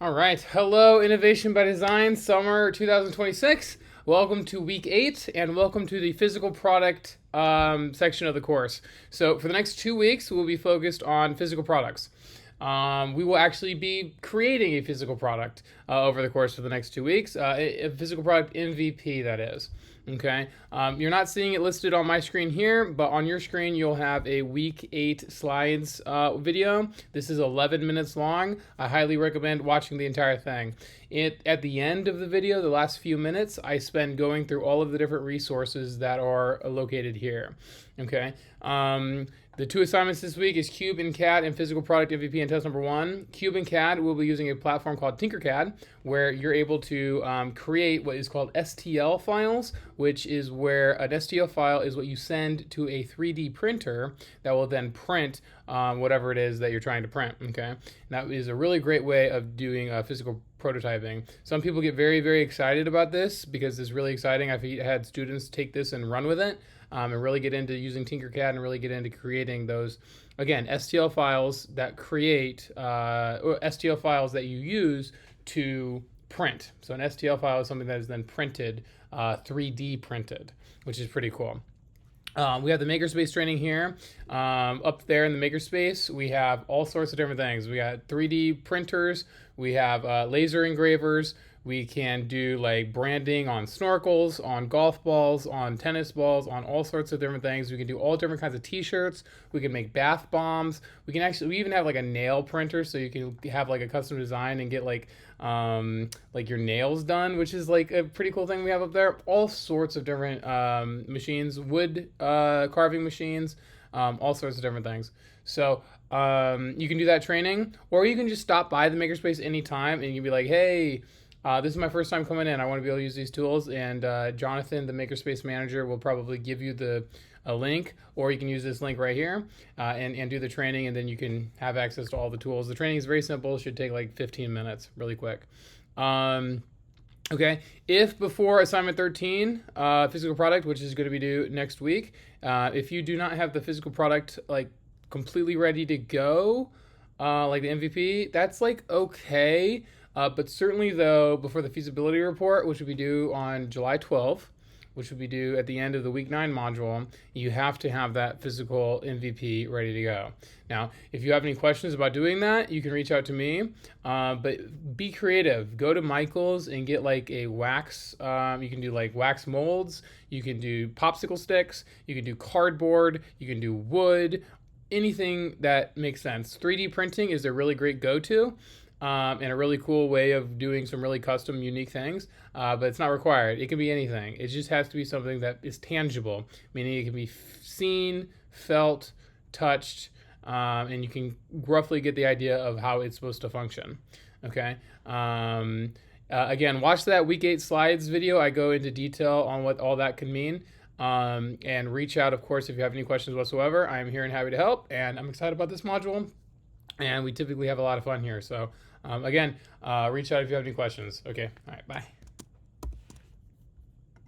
All right. Hello, Innovation by Design, summer 2026. Welcome to week 8 and welcome to the physical product section of the course. So, for the next 2 weeks, we'll be focused on physical products. We will actually be creating a physical product over the course of the next 2 weeks, a physical product MVP, that is. Okay, you're not seeing it listed on my screen here, but on your screen you'll have a week 8 slides video. This is 11 minutes long. I highly recommend watching the entire thing. At the end of the video, the last few minutes, I spend going through all of the different resources that are located here. Okay. The 2 assignments this week is Cube and CAD and Physical Product MVP and test number 1. Cube and CAD will be using a platform called Tinkercad, where you're able to create what is called STL files, which is where an STL file is what you send to a 3D printer that will then print whatever it is that you're trying to print. Okay, and that is a really great way of doing physical prototyping. Some people get very, very excited about this because it's really exciting. I've had students take this and run with it. And really get into using Tinkercad and really get into creating those, again, STL files that create, or STL files that you use to print. So an STL file is something that is then printed, 3D printed, which is pretty cool. We have the Makerspace training here. Up there in the Makerspace, we have all sorts of different things. We got 3D printers, we have laser engravers, we can do like branding on snorkels, on golf balls, on tennis balls, on all sorts of different things. We can do all different kinds of t-shirts. We can make bath bombs. We even have like a nail printer, so you can have like a custom design and get like your nails done, which is like a pretty cool thing we have up there. All sorts of different machines, wood carving machines, all sorts of different things. So you can do that training, or you can just stop by the Makerspace anytime and you can be like, hey, this is my first time coming in. I want to be able to use these tools, and Jonathan, the Makerspace manager, will probably give you a link, or you can use this link right here and do the training, and then you can have access to all the tools. The training is very simple. It should take like 15 minutes, really quick. Okay, if before assignment 13, physical product, which is going to be due next week, if you do not have the physical product like completely ready to go, like the MVP, that's like okay. But certainly, though, before the feasibility report, which will be due on July 12th, which will be due at the end of the week 9 module, you have to have that physical MVP ready to go. Now, if you have any questions about doing that, you can reach out to me, but be creative. Go to Michael's and get like a wax. You can do like wax molds. You can do popsicle sticks. You can do cardboard. You can do wood. Anything that makes sense. 3D printing is a really great go-to. And a really cool way of doing some really custom, unique things, but it's not required. It can be anything. It just has to be something that is tangible, meaning it can be seen, felt, touched, and you can roughly get the idea of how it's supposed to function. Okay. Again, watch that week 8 slides video. I go into detail on what all that can mean. And reach out, of course, if you have any questions whatsoever. I am here and happy to help, and I'm excited about this module. And we typically have a lot of fun here. So, again, reach out if you have any questions. Okay. All right. Bye.